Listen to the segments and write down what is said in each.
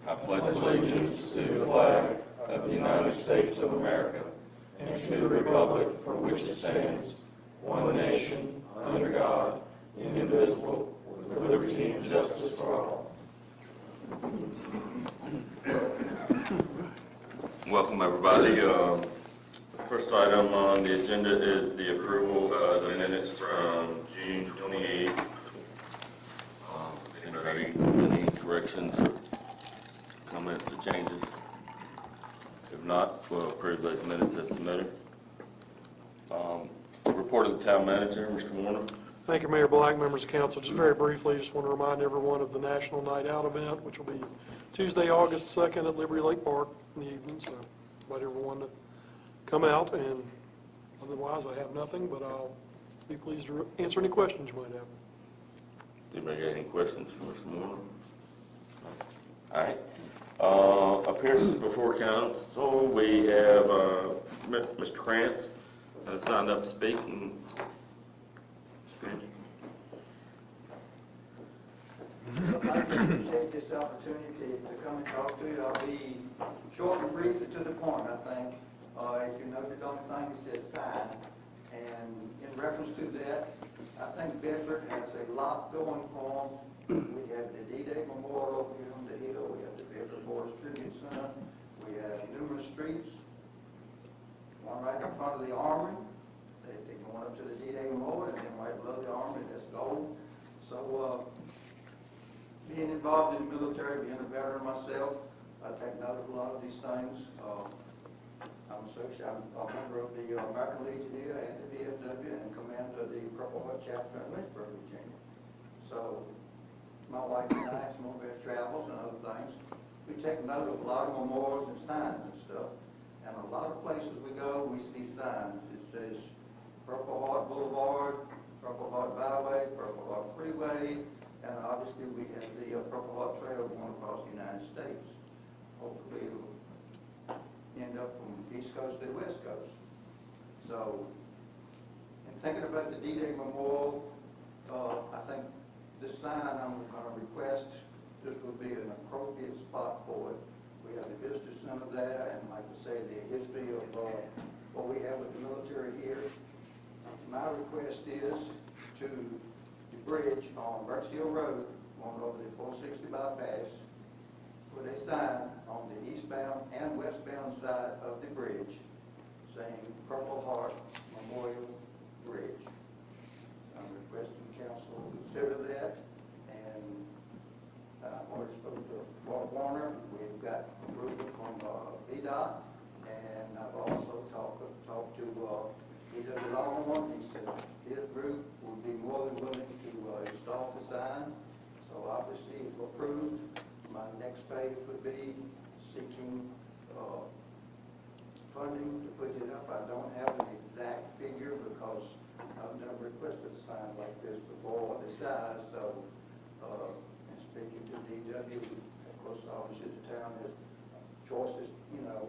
I pledge allegiance to the flag of the United States of America and to the republic for which it stands, one nation, under God, indivisible, with liberty and justice for all. Welcome, everybody. The first item on the agenda is the approval of the minutes from June 28th. Any corrections or comments or changes? If not, we'll approve those minutes as submitted. Report of the town manager, Mr. Warner. Thank you, Mayor Black, members of council. Just very briefly, just want to remind everyone of the National Night Out event, which will be Tuesday, August 2nd at Liberty Lake Park in the evening. So invite everyone to come out, and otherwise I have nothing, but I'll be pleased to answer any questions you might have. Anybody got any questions for Mr. Warner? All right. Appearances before council, we have Mr. Krantz signed up to speak. I appreciate this opportunity to come and talk to you. I'll be short and brief and to the point, I think. If you note the only thing, it says sign. And in reference to that, I think Bedford has a lot going for them. We have the D-Day Memorial here on the hill. We have the Bedford Boys Tribute Center. We have numerous streets. One right in front of the Armory. They're going up to the D-Day Memorial, and then right below the Armory, that's gold. So, being involved in the military, being a veteran myself, I take note of a lot of these things. I'm a member of the American Legion here and the VFW and commander of the Purple Heart Chapter in Lynchburg, Virginia. So my wife and I, some of our travels and other things, we take note of a lot of memorials and signs and stuff. And a lot of places we go, we see signs. It says Purple Heart Boulevard, Purple Heart Byway, Purple Heart Freeway, and obviously we have the Purple Heart Trail going across the United States. Hopefully it'll end up from East Coast to West Coast. So, in thinking about the D-Day Memorial, I think this sign I'm going to request, this would be an appropriate spot for it. We have the visitor center there, and like I say, the history of what we have with the military here. My request is to the bridge on Berks Hill Road, going over the 460 bypass, put a sign on the eastbound and westbound side of the bridge saying Purple Heart Memorial Bridge. I'm requesting council to consider that, and I've already spoken to Walt Warner. We've got approval from Vbaf, and I've also talked to Vbaf Longhorn. He said his group will be more than willing to install the sign. So obviously, if approved, my next phase would be seeking funding to put it up. I don't have an exact figure because I've never requested a sign like this before, the size. So, and speaking to DW, of course, obviously the town has choices,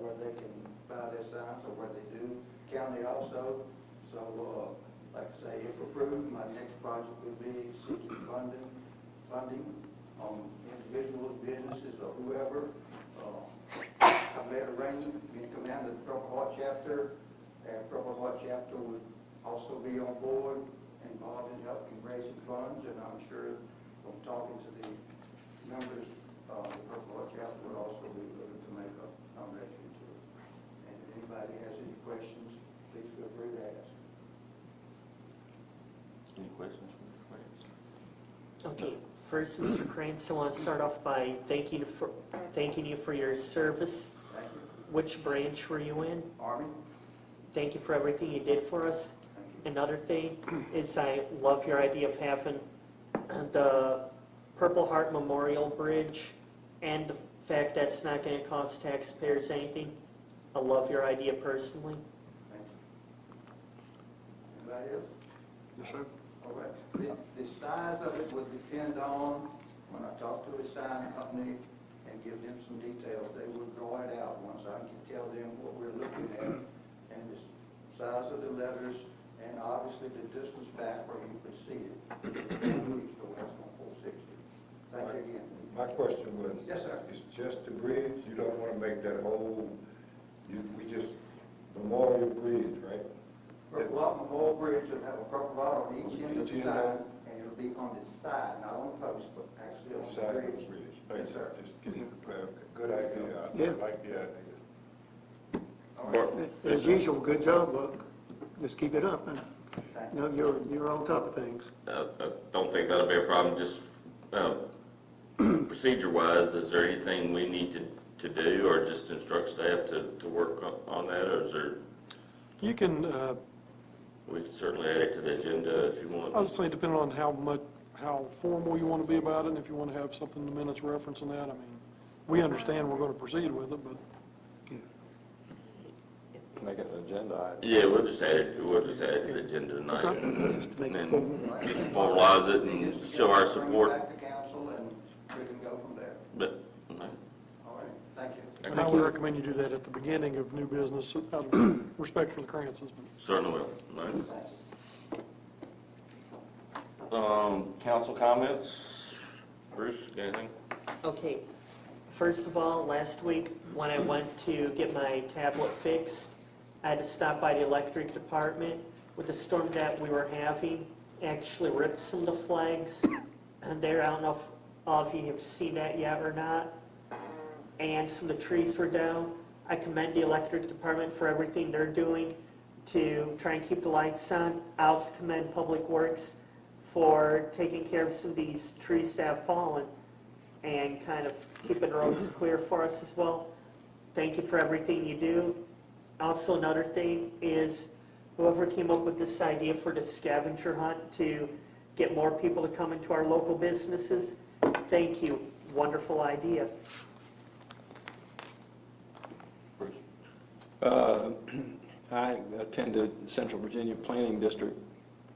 where they can buy their signs or where they do. County also. So, like I say, if approved, my next project would be seeking funding on individuals, businesses, or whoever. I've made arrangements, being commander of the Purple Heart Chapter, and Purple Heart Chapter would also be on board, involved in helping raising funds, and I'm sure from talking to the members, the Purple Heart Chapter would also be willing to make a donation to it. And if anybody has any questions, please feel free to ask. Any questions? Okay, first, Mr. Krantz, I want to start off by thanking you for your service. Thank you. Which branch were you in? Army? Thank you for everything you did for us. Thank you. Another thing is I love your idea of having the Purple Heart Memorial Bridge and the fact that it's not going to cost taxpayers anything. I love your idea personally. Thank you. Anybody else? Yes, sir. All right. The size of it would depend on, when I talk to the sign company and give them some details, they will draw it out once I can tell them what we're looking at and the size of the letters and obviously the distance back where you could see it. East or west on 460. Thank you again. My question was, Yes, sir. it's just the bridge, you don't want to make that whole, we just, Memorial Bridge, right? Purple Lot Memorial Bridge will have a purple lot on each end of Each the end sign, of- and it'll be on the side, not on the post, but actually The on side the of the bridge. bridge. Yes, Thank you. sir. Just getting a good idea. Yeah. I like the idea. All right. As usual, good job, Buck. Just keep it up, and, Thank you you. know, you're on top of things. I don't think that'll be a problem, just procedure-wise, is there anything we need to do, or just instruct staff to work on that, or is there, You can, we can certainly add it to the agenda if you want. I was saying, depending on how formal you want to be about it, and if you want to have something in the minutes referencing that, I mean, we understand we're going to proceed with it, but Make it an agenda item. Yeah, we'll just add it to the agenda tonight. Okay. Just to make And it then formal. just formalize it and show our Bring it support, back to council, and we can go from there. but, All right, thank you. and I would recommend you do that at the beginning of new business, out of respect for the Crances. certainly will. All right. Thanks. Council comments? Bruce, anything? Okay, first of all, last week when I went to get my tablet fixed, I had to stop by the electric department. With the storm that we were having, actually ripped some of the flags and there. I don't know if all of you have seen that yet or not. And some of the trees were down. I commend the electric department for everything they're doing to try and keep the lights on. I also commend Public Works for taking care of some of these trees that have fallen and kind of keeping the roads clear for us as well. Thank you for everything you do. Also, another thing is whoever came up with this idea for the scavenger hunt to get more people to come into our local businesses, thank you. Wonderful idea. I attended Central Virginia Planning District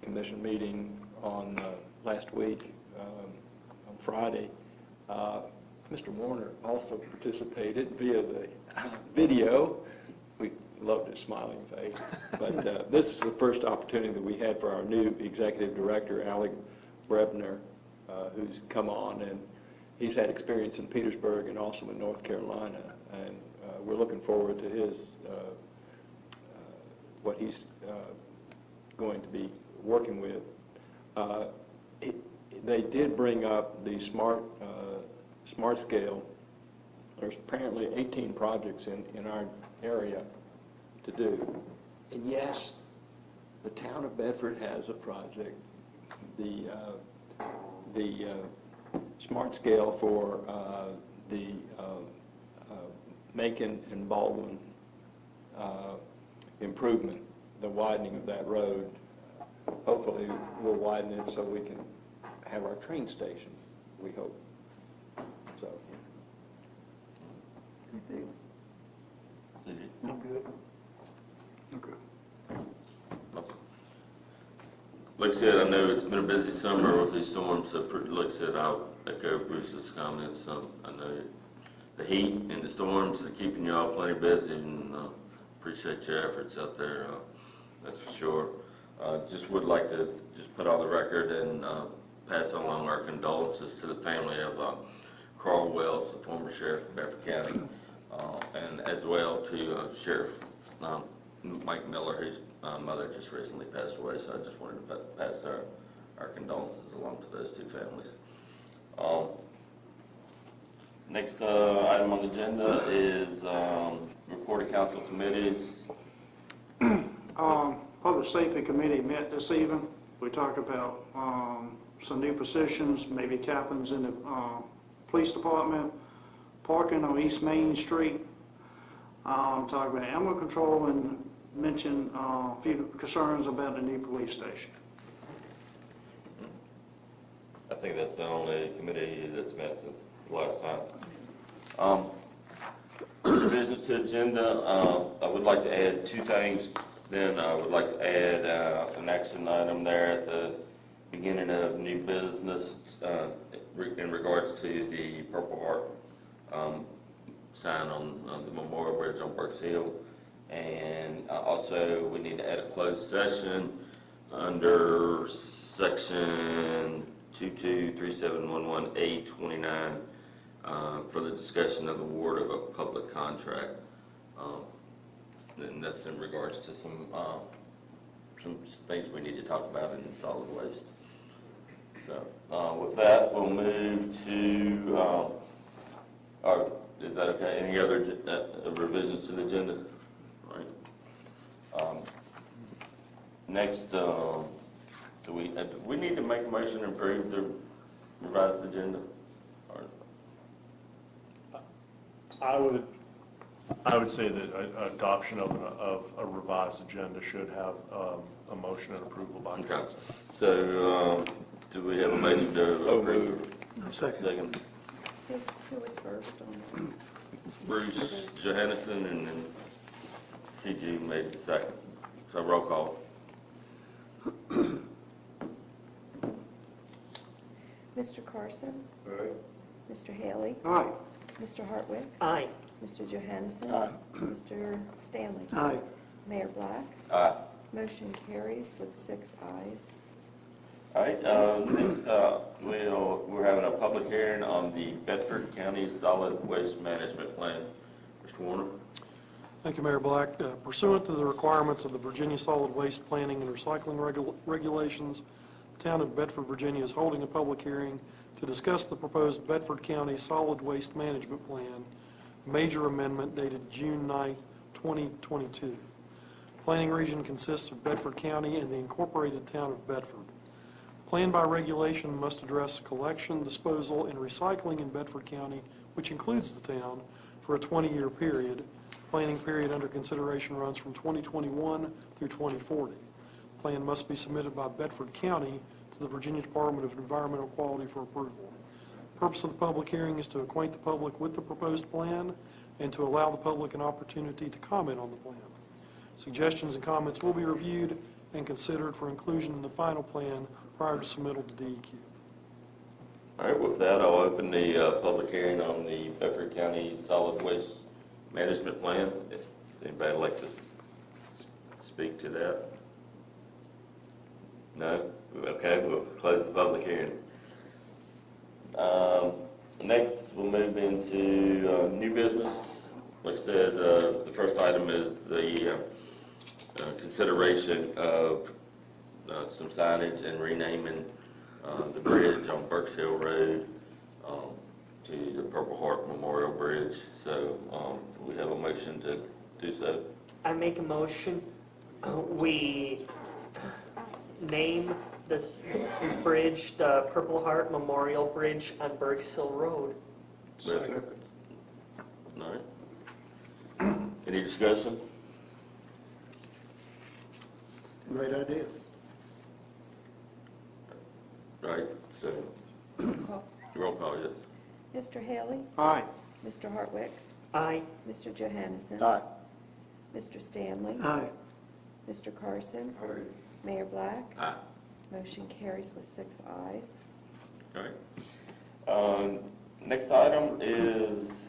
Commission meeting on last week, on Friday. Mr. Warner also participated via the video. We loved his smiling face. But this is the first opportunity that we had for our new executive director, Alec Brebner, who's come on, and he's had experience in Petersburg and also in North Carolina, and we're looking forward to his what he's going to be working with. They did bring up the smart scale. There's apparently 18 projects in our area to do. And yes, the town of Bedford has a project. The smart scale for the Macon and Baldwin improvement, the widening of that road. Hopefully we'll widen it so we can have our train station, we hope. So, Good deal. I'm good. Okay. Like I said, I know it's been a busy summer with these storms, so like I said, I'll echo Bruce's comments. I know the heat and the storms are keeping you all plenty busy, and appreciate your efforts out there, that's for sure. Just would like to just put on the record and pass along our condolences to the family of Carl Wells, the former sheriff of Bedford County, and as well to Sheriff Mike Miller, whose mother just recently passed away. So I just wanted to pass our condolences along to those two families. Next item on the agenda is report of council committees. Public Safety Committee met this evening. We talked about some new positions, maybe captains in the police department, parking on East Main Street, talk about animal control, and mention a few concerns about the new police station. I think that's the only committee that's met since the last time. Revisions to agenda, I would like to add two things. Then I would like to add an action item there at the beginning of new business in regards to the Purple Heart sign on the Memorial Bridge on Burks Hill. And also we need to add a closed session under section 223711A29 for the discussion of the award of a public contract. And that's in regards to some things we need to talk about in solid waste. So with that, we'll move to, is that okay? Any other revisions to the agenda? All right. Next, do we need to make a motion to approve the revised agenda? Or, I would say that adoption of a revised agenda should have a motion and approval by okay. council. So, do we have a motion to approve? Second. Who was first on that? Bruce Johannesson and then CG made the second. So roll call. Mr. Carson? All right? Mr. Haley? Aye. Mr. Hartwick? Aye. Mr. Johannesson? Aye. Mr. Stanley? Aye. Mayor Black? Aye. Motion carries with 6 ayes. All right, next, we're having a public hearing on the Bedford County Solid Waste Management Plan. Mr. Warner? Thank you, Mayor Black. Pursuant to the requirements of the Virginia Solid Waste Planning and Recycling Regulations, the town of Bedford, Virginia is holding a public hearing to discuss the proposed Bedford County Solid Waste Management Plan, major amendment dated June 9th, 2022. The planning region consists of Bedford County and the incorporated town of Bedford. The plan by regulation must address collection, disposal, and recycling in Bedford County, which includes the town, for a 20-year period. Planning period under consideration runs from 2021 through 2040. The plan must be submitted by Bedford County to the Virginia Department of Environmental Quality for approval. The purpose of the public hearing is to acquaint the public with the proposed plan and to allow the public an opportunity to comment on the plan. Suggestions and comments will be reviewed and considered for inclusion in the final plan prior to submittal to DEQ. All right, with that, I'll open the public hearing on the Bedford County Solid Waste Management Plan. If anybody would like to speak to that? No? Okay, we'll close the public hearing. Next, we'll move into new business. Like I said, the first item is the consideration of some signage and renaming the bridge on Berks Hill Road to the Purple Heart Memorial Bridge. So we have a motion to do so. I make a motion, we name this bridge the Purple Heart Memorial Bridge on Berks Hill Road. Second. All right. Any discussion? Great idea. Right, so roll call, yes. Mr. Haley? Aye. Mr. Hartwick? Aye. Mr. Johannesson? Aye. Mr. Stanley? Aye. Mr. Carson? All right. Mayor Black? Aye. Motion carries with 6 ayes. All right. Next item is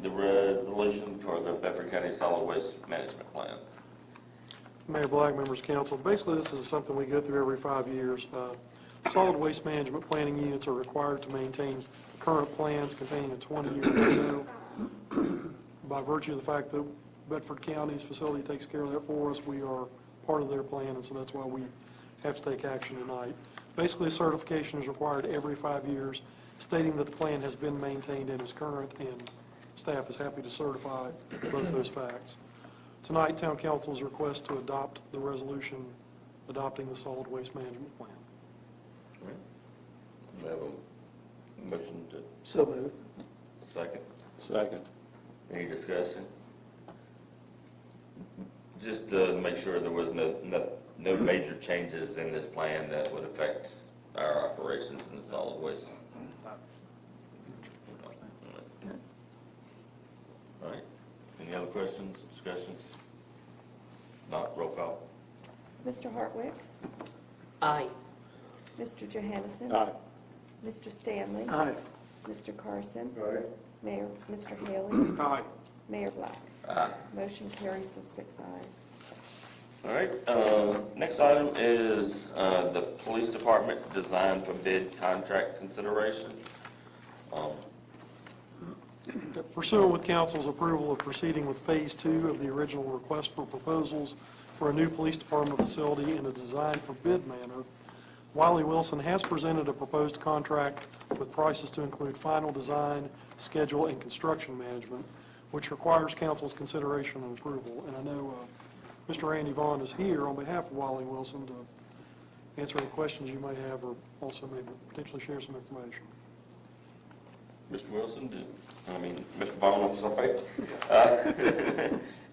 the resolution for the Bedford County Solid Waste Management Plan. Mayor Black, members of council, basically this is something we go through every 5 years. Solid waste management planning units are required to maintain current plans containing a 20-year window. By virtue of the fact that Bedford County's facility takes care of that for us, we are part of their plan, and so that's why we have to take action tonight. Basically, a certification is required every 5 years, stating that the plan has been maintained and is current, and staff is happy to certify both those facts. Tonight, Town Council's request to adopt the resolution adopting the solid waste management plan. All right. We have a motion to So moved. second. Second. Any discussion? Just to make sure there was no major changes in this plan that would affect our operations in the solid waste. All right. Any other questions, discussions? Not, roll call. Mr. Hartwick? Aye. Mr. Johannesson? Aye. Mr. Stanley? Aye. Mr. Carson? All right. Mr. Haley? Aye. Mayor Black? Aye. Motion carries with 6 ayes. All right, next item is the police department design for bid contract consideration. Pursuant with council's approval of proceeding with Phase 2 of the original request for proposals for a new police department facility in a design for bid manner, Wiley Wilson has presented a proposed contract with prices to include final design, schedule, and construction management, which requires council's consideration and approval. And I know Mr. Randy Vaughn is here on behalf of Wiley Wilson to answer any questions you may have, or also maybe potentially share some information. Mr. Wilson, Mr. Vaughn, I'm sorry.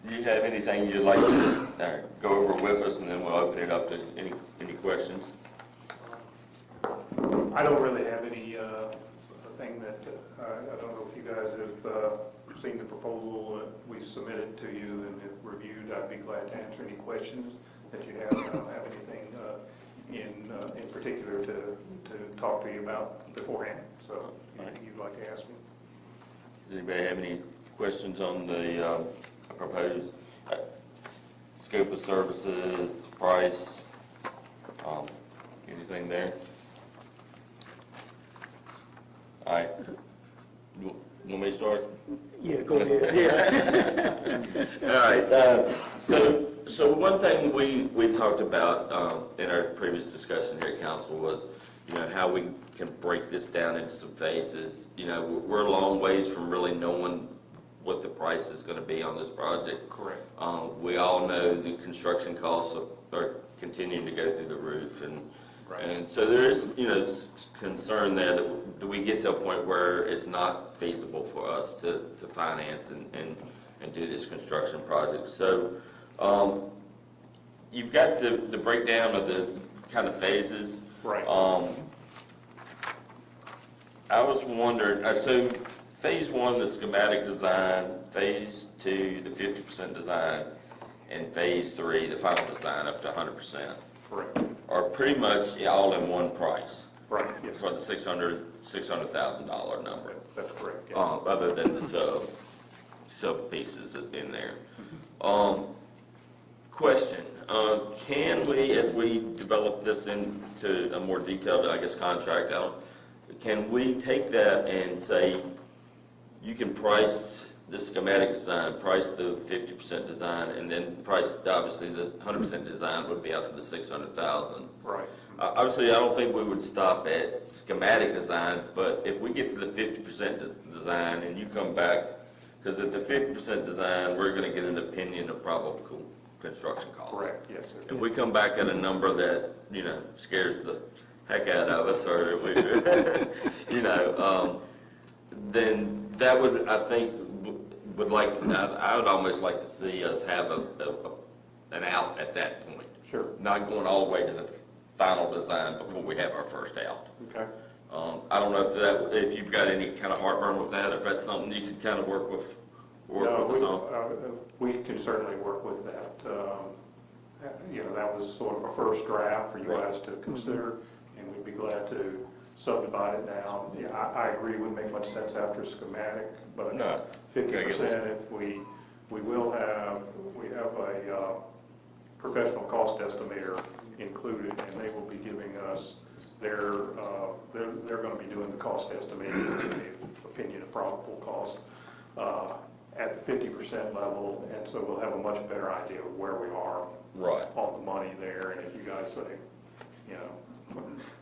Do you have anything you'd like to go over with us, and then we'll open it up to any questions? I don't really have any thing that, I don't know if you guys have seen the proposal that we submitted to you and have reviewed. I'd be glad to answer any questions that you have. I don't have anything in particular to talk to you about beforehand, so if you'd like to ask me. Does anybody have any questions on the proposed scope of services, price, anything there? All right. You want me to start? Yeah, go ahead. All right. So one thing we talked about in our previous discussion here at council was, how we can break this down into some phases. We're a long ways from really knowing what the price is going to be on this project. Correct. We all know the construction costs are continuing to go through the roof, and Right. and so there is concern there that we get to a point where it's not feasible for us to finance and do this construction project. So you've got the breakdown of the kind of phases. Right. I was wondering, so phase 1, the schematic design, phase 2, the 50% design, and phase 3, the final design up to 100%, Correct. are pretty much all in one price Right, yes. for the $600,000 number, That's correct, yes. other than the sub pieces in there. Question, can we, as we develop this into a more detailed, contract out, can we take that and say, you can price the schematic design, price the 50% design, and then price, obviously, the 100% design would be out to the $600,000. Right. Obviously, I don't think we would stop at schematic design, but if we get to the 50% design and you come back, because at the 50% design, we're going to get an opinion of probable construction costs. Correct, yes, sir. If we come back at a number that, scares the heck out of us, or, then that would, I think, I would almost like to see us have an out at that point. Sure. Not going all the way to the final design before we have our first out. Okay. I don't know if you've got any kind of heartburn with that, if that's something you could kind of work with us on. We can certainly work with that. That was sort of a first draft for you guys to consider, and we'd be glad to subdivide it down. Yeah, I agree, it wouldn't make much sense after schematic, but No. 50% if we have a professional cost estimator included, and they will be giving us they're going to be doing the cost estimating, the opinion of probable cost at the 50% level, and so we'll have a much better idea of where we are on the money there. And if you guys say,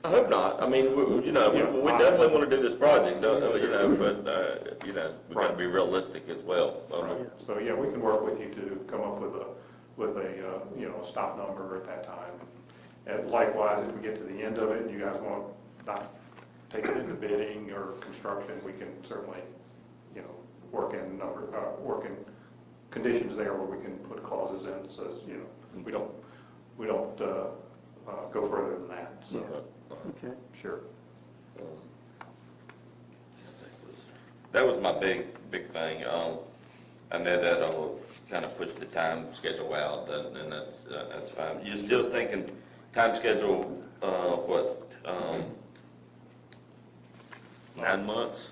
I hope not. I mean, we definitely want to do this project, but we got to be realistic as well. So yeah, we can work with you to come up with a stop number at that time. And likewise, if we get to the end of it and you guys want to not take it into bidding or construction, we can certainly, work in conditions there where we can put clauses in that says, we don't go further than that. So, Okay. sure. That was my big thing. I know that I'll kind of push the time schedule out, and that's fine. You're still thinking time schedule, 9 months?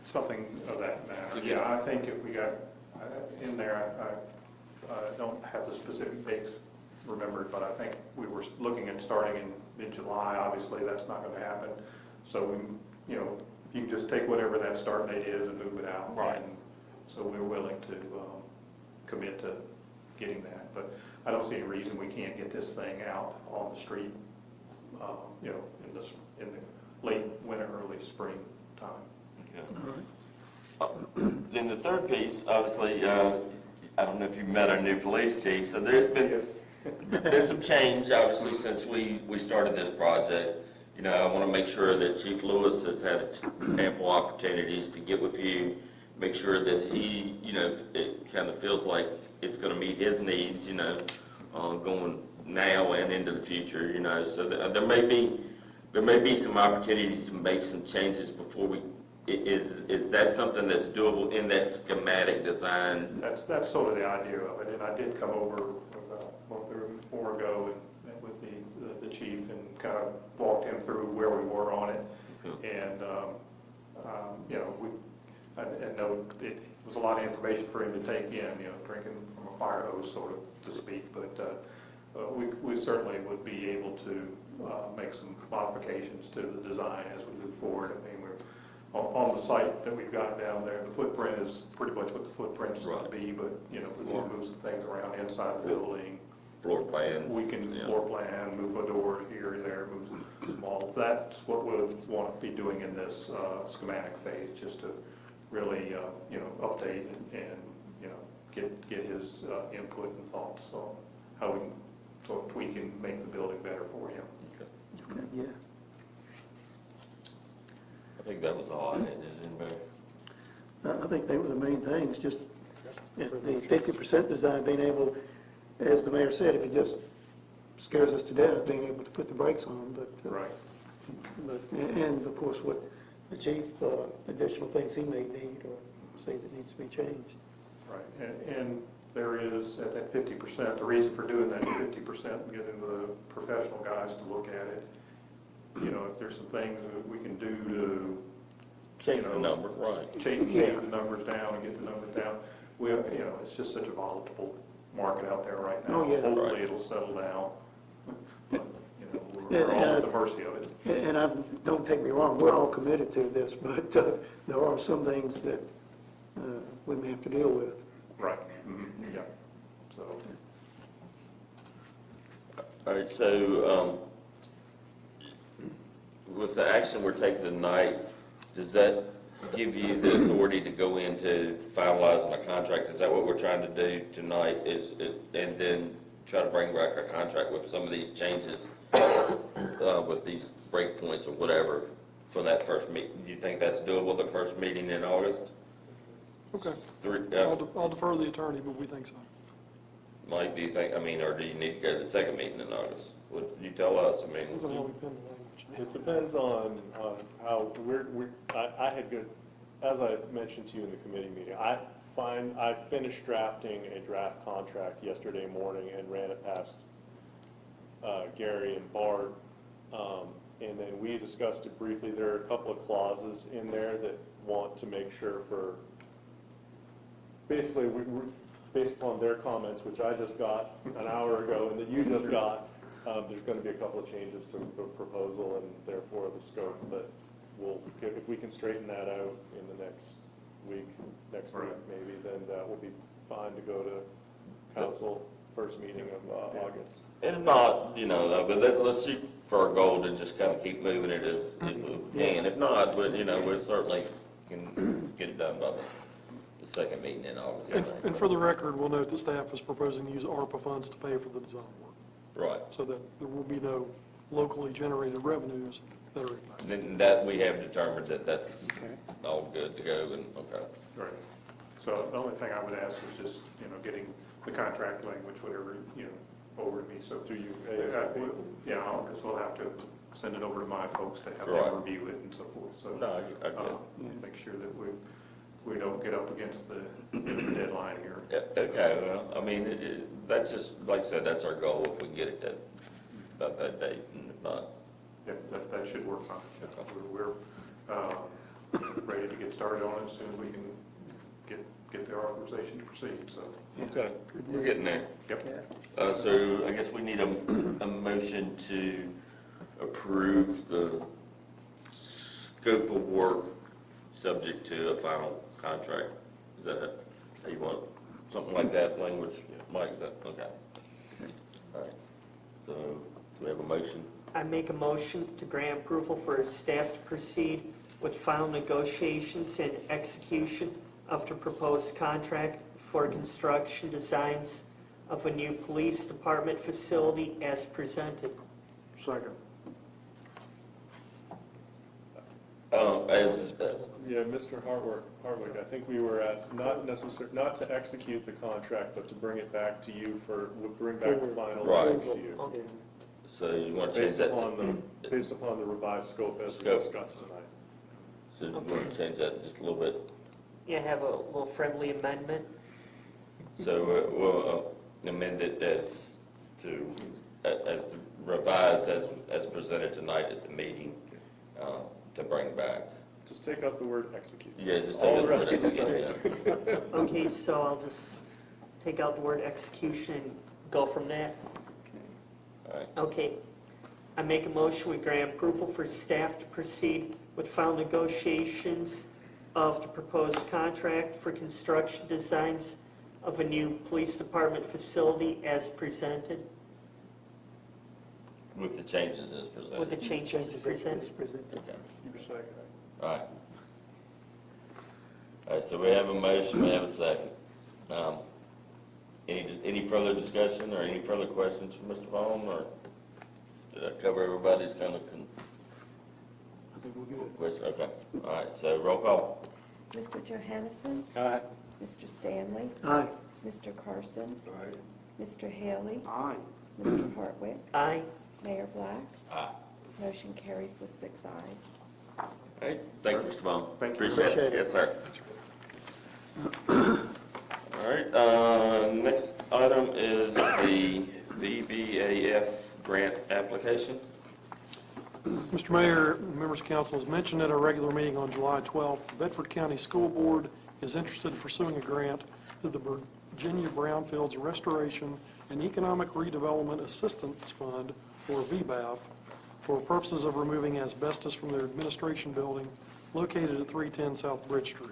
Something of that matter. Yeah, I think if we got in there, I don't have the specific dates remember it, but I think we were looking at starting in July. Obviously, that's not going to happen. So we, you can just take whatever that start date is and move it out. Right. And so we're willing to commit to getting that. But I don't see any reason we can't get this thing out on the street, in the late winter, early spring time. Then the third piece, obviously, I don't know if you've met our new police chief, so there's been some change, obviously, since we started this project. I want to make sure that Chief Lewis has had ample opportunities to get with you, make sure that he, it kind of feels like it's going to meet his needs, going now and into the future, so there may be some opportunity to make some changes before we, is that something that's doable in that schematic design? That's sort of the idea of it, and I did come over about a month or more ago and met with the chief and kind of walked him through where we were on it. And, I know it was a lot of information for him to take in, drinking from a fire hose, sort of, to speak, but we certainly would be able to make some modifications to the design as we move forward. I mean, we're on the site that we've got down there, the footprint is pretty much what the footprint's going to be, but, if we want to move some things around inside the building, Floor plans? we can floor plan, move a door here or there, move some walls. That's what we'll want to be doing in this schematic phase, just to really, update and get his input and thoughts on how we can sort of tweak and make the building better for him. Yeah. I think that was all I had. Is anybody? I think they were the main things, just the 50% design, being able, as the mayor said, if it just scares us to death, being able to put the brakes on, Right. And of course, what the chief, additional things he may need or say that needs to be changed. Right, and there is, at that 50%, the reason for doing that 50% and getting the professional guys to look at it, if there's some things that we can do to Change the number, right. change the numbers down and get the numbers down. It's just such a volatile market out there right now. Oh, yeah. Hopefully Right. it'll settle down. But, we're all at the mercy of it. And don't take me wrong, we're all committed to this, but there are some things that we may have to deal with. Right, yeah, so. All right, so with the action we're taking tonight, does that give you the authority to go into finalizing a contract? Is that what we're trying to do tonight, and then try to bring back a contract with some of these changes, with these breakpoints or whatever, for that first meeting? Do you think that's doable, the first meeting in August? Okay. Three, I'll defer to the attorney, but we think so. Mike, do you think, or do you need to go to the second meeting in August? What you tell us, Depends on how we pin the language. It depends on how I had good, as I mentioned to you in the committee meeting, I finished drafting a draft contract yesterday morning and ran it past Gary and Bart, and then we discussed it briefly. There are a couple of clauses in there that want to make sure for, basically, based upon their comments, which I just got an hour ago and that you just got, there's going to be a couple of changes to the proposal and therefore the scope, but if we can straighten that out in the next week maybe, then that will be fine to go to council first meeting of August. And if not, but let's shoot for our goal to just kind of keep moving it as we can. If not, but, we certainly can get it done by the second meeting in August. And for the record, we'll note the staff is proposing to use ARPA funds to pay for the design work, Right. so that there will be no locally generated revenues that are impacted. Then that we have determined that that's all good to go, and, okay. Right. So the only thing I would ask is just, getting the contract language, whatever, over to me, so. Do you, Yeah, because we'll have to send it over to my folks to have Right. them review it and so forth, so. No, I get it. Make sure that we don't get up against the deadline here. Yeah, okay, well, that's just, like I said, that's our goal, if we can get it about that date, and if not. Yeah, that should work fine. Yeah, we're ready to get started on it as soon as we can get get the authorization to proceed, so. Okay, we're getting there. Yep. So I guess we need a motion to approve the scope of work subject to a final contract. Is that how you want, something like that language, Mike, is that, okay. All right, so do we have a motion? I make a motion to grant approval for staff to proceed with final negotiations and execution of the proposed contract for construction designs of a new police department facility as presented. Second. Yeah, Mr. Hartwick, I think we were asked not to execute the contract, but to bring it back to you bring back the final Right. language to you. Okay. So you want to change that Based upon the revised scope as we Scope. discussed tonight. so you want to change that just a little bit? Yeah, have a little friendly amendment. So we'll amend it as revised as presented tonight at the meeting to bring back. Just take out the word execute. Yeah, just All take the rest it. is fine. Yeah. Okay, so I'll just take out the word execution and go from that. All right. Okay. I make a motion, we grant approval for staff to proceed with final negotiations of the proposed contract for construction designs of a new police department facility as presented, With the changes as presented. with the changes Changes as presented. presented. Okay. You second. All right. All right, so we have a motion, we have a second. Any further discussion or any further questions from Mr. Vaughn, or did I cover everybody's kind of I think we're good. question? Okay, all right, so roll call. Mr. Johansson, Aye. Mr. Stanley, Aye. Mr. Carson, All right. Mr. Haley, Aye. Mr. Hartwick, Aye. Mayor Black. Aye. Motion carries with 6 ayes. All right, thank you, Mr. Vaughn. Thank you. Appreciate Appreciate it. it. Yes, sir. All right, next item is the VBAF grant application. Mr. Mayor, members of council, as mentioned at our regular meeting on July 12th, the Bedford County School Board is interested in pursuing a grant through the Virginia Brownfields Restoration and Economic Redevelopment Assistance Fund, or Vbaf, for purposes of removing asbestos from their administration building located at 310 South Bridge Street.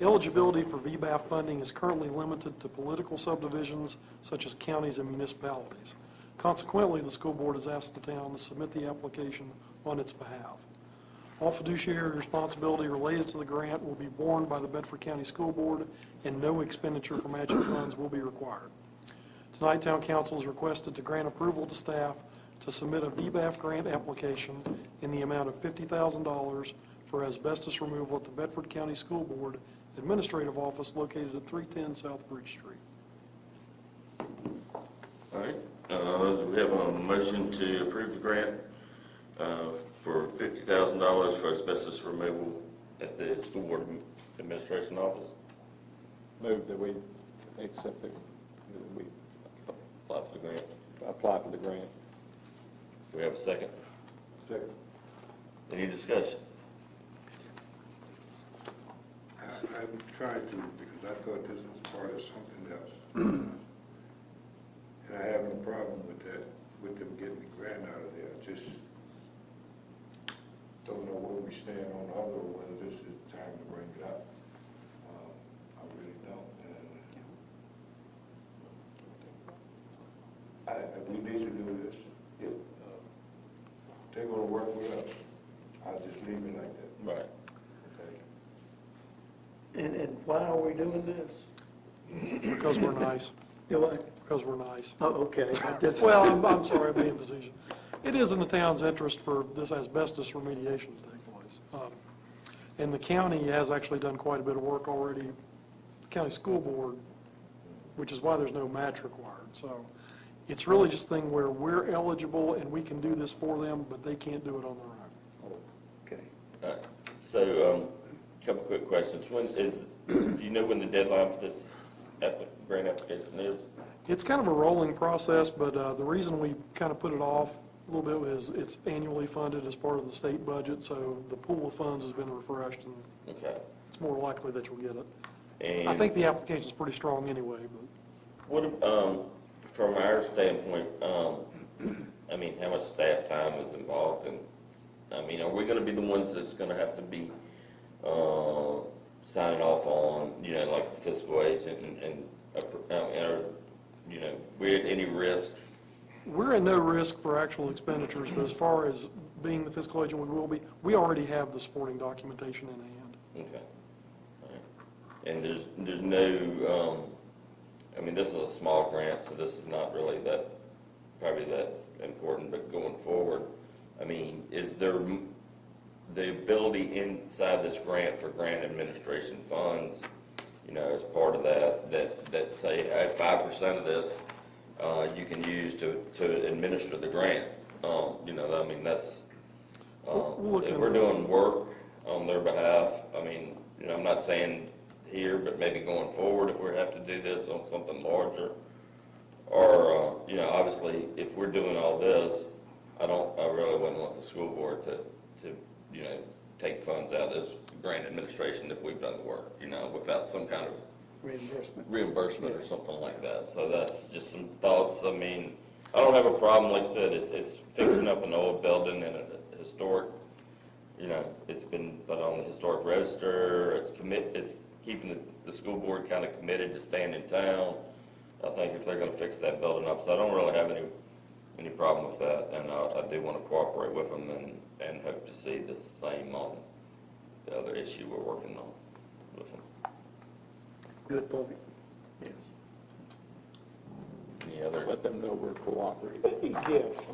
Eligibility for Vbaf funding is currently limited to political subdivisions such as counties and municipalities. Consequently, the school board has asked the town to submit the application on its behalf. All fiduciary responsibility related to the grant will be borne by the Bedford County School Board, and no expenditure for matching funds will be required. Tonight, Town Council is requested to grant approval to staff to submit a VBAF grant application in the amount of $50,000 for asbestos removal at the Bedford County School Board Administrative Office located at 310 South Bridge Street. All right, we have a motion to approve the grant for $50,000 for asbestos removal at the School Board Administration Office. Move that we accept that we Apply for the grant. apply for the grant. Do we have a second? Second. Any discussion? I'm trying to, because I thought this was part of something else. And I have no problem with that, with them getting the grant out of there. Just don't know where we stand on the other, or whether this is the time to bring it up. I really don't. And we need to do this. If they're gonna work with us, I'll just leave it like that. Right. Okay? And why are we doing this? Because we're nice. Do I? Because we're nice. Oh, okay. That's- Well, I'm sorry, I'm being facetious. It is in the town's interest for this asbestos remediation to take place. And the county has actually done quite a bit of work already, the county school board, which is why there's no match required. So it's really just a thing where we're eligible and we can do this for them, but they can't do it on their own. Okay. All right, so, couple quick questions. Do you know when the deadline for this grant application is? It's kind of a rolling process, but the reason we kind of put it off a little bit is it's annually funded as part of the state budget, so the pool of funds has been refreshed, and Okay, it's more likely that you'll get it. And I think the application's pretty strong anyway, but what, from our standpoint, I mean, how much staff time is involved in, I mean, are we gonna be the ones that's gonna have to be, signing off on, you know, like the fiscal agent and are, you know, we at any risk? we're at no risk for actual expenditures, but as far as being the fiscal agent, we will be, we already have the supporting documentation in hand. Okay. All right. And there's no, I mean, this is a small grant, so this is not really that, probably that important, but going forward, I mean, is there the ability inside this grant for grant administration funds, you know, as part of that say, 5% of this, you can use to administer the grant? You know, I mean, that's, if we're doing work on their behalf, I mean, you know, I'm not saying here, but maybe going forward, if we have to do this on something larger, or, you know, obviously, if we're doing all this, I really wouldn't want the school board to, you know, take funds out of this grant administration if we've done the work, you know, without some kind of reimbursement or something like that. So that's just some thoughts. I mean, I don't have a problem, like I said, it's fixing up an old building and a historic, you know, it's been put on the historic register, it's keeping the school board kind of committed to staying in town. I think if they're gonna fix that building up, so I don't really have any problem with that, and I do want to cooperate with them and hope to see the same on the other issue we're working on with them. Good point. Yes. Any other? Let them know we're cooperating. Yes.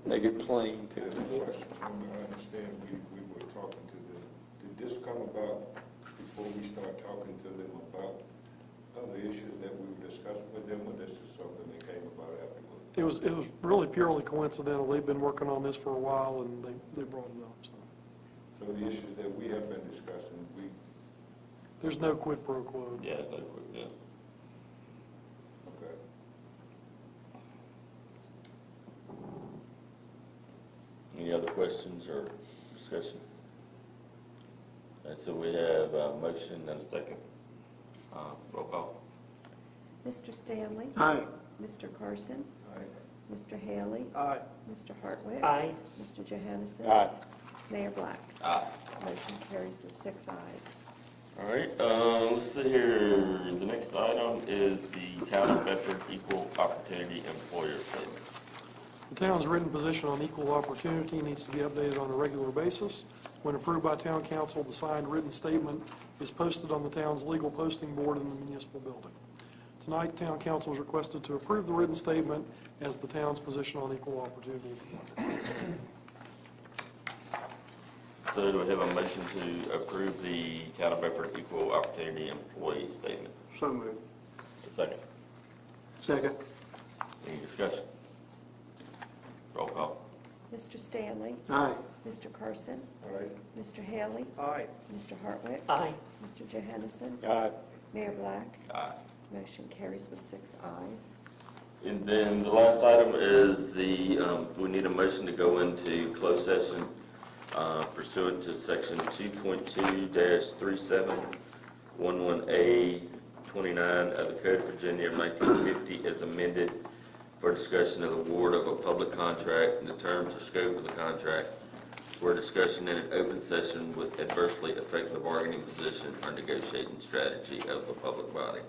Make it plain to There's them. a question. I understand we were talking to them. Did this come about before we start talking to them about other issues that we were discussing with them, or this is something that came about afterwards? It was really purely coincidental. They've been working on this for a while, and they brought it up, so. So the issues that we have been discussing, There's no quid pro quo. Yeah, no, yeah. okay. Any other questions or discussion? All right, so we have a motion and a second. Roll call. Mr. Stanley? Aye. Mr. Carson? Aye. Mr. Haley? Aye. Mr. Hartwick? Aye. Mr. Johansson? Aye. Mayor Black? Aye. Motion carries with 6 ayes. All right, let's see here. The next item is the Town of Bedford Equal Opportunity Employer Statement. The town's written position on equal opportunity needs to be updated on a regular basis. When approved by town council, the signed written statement is posted on the town's legal posting board in the municipal building. Tonight, town council is requested to approve the written statement as the town's position on equal opportunity. So do we have a motion to approve the Town of Bedford Equal Opportunity Employee Statement? So moved. A second. Second. Any discussion? Roll call. Mr. Stanley? Aye. Mr. Carson? Aye. Mr. Haley? Aye. Mr. Hartwick? Aye. Mr. Johansson? Aye. Mayor Black? Aye. Motion carries with 6 ayes. And then the last item is we need a motion to go into closed session pursuant to section 2.2-3711A 29 of the Code of Virginia of 1950 as amended for discussion of the award of a public contract and the terms or scope of the contract, where discussion in an open session would adversely affect the bargaining position or negotiating strategy of the public body.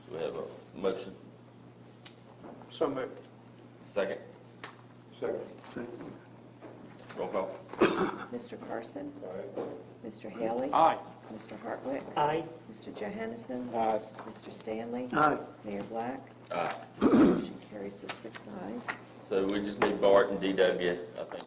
Do we have a motion? So moved. Second? Second. Roll call. Mr. Carson? Aye. Mr. Haley? Aye. Mr. Hartwick? Aye. Mr. Johansson? Aye. Mr. Stanley? Aye. Mayor Black? Aye. Motion carries with 6 ayes. So we just need Bart and DW, I think.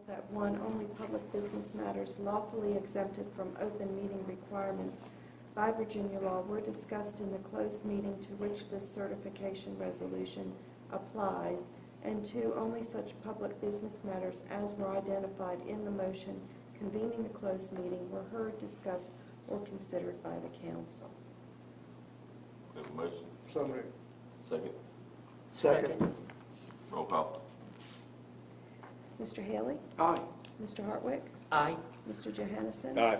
that one, only public business matters lawfully exempted from open meeting requirements by Virginia law were discussed in the closed meeting to which this certification resolution applies, and two, only such public business matters as were identified in the motion convening the closed meeting were heard, discussed, or considered by the council. We have a motion. So moved. Second. Second. Roll call. Mr. Haley? Aye. Mr. Hartwick? Aye. Mr. Johansson? Aye.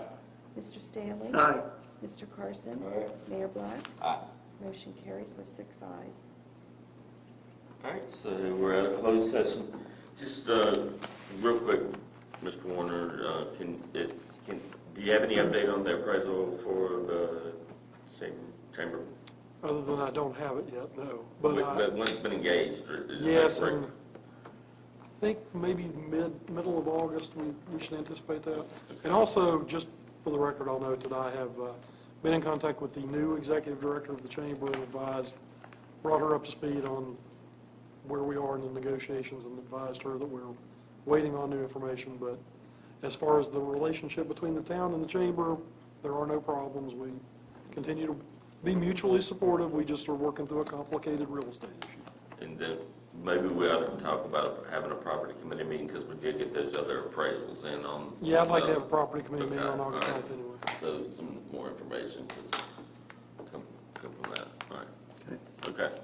Mr. Stanley? Aye. Mr. Carson? Aye. Mayor Black? Aye. Motion carries with 6 ayes. All right, so we're at a closed session. Just real quick, Mr. Warner, do you have any update on the appraisal for the chamber? Other than I don't have it yet, no. But When it's been engaged, or is that yes, correct? and I think maybe middle of August, we should anticipate that. And also, just for the record, I'll note that I have been in contact with the new executive director of the chamber and brought her up to speed on where we are in the negotiations and advised her that we're waiting on new information. But as far as the relationship between the town and the chamber, there are no problems. We continue to be mutually supportive. We just are working through a complicated real estate issue. And then maybe we ought to talk about having a property committee meeting, because we did get those other appraisals in on. Yeah, I'd like to have a property committee meeting on Okay, August all right. 9th anyway. So some more information come from that. All right. Okay.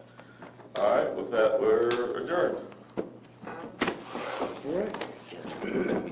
All right, with that, we're adjourned. All right.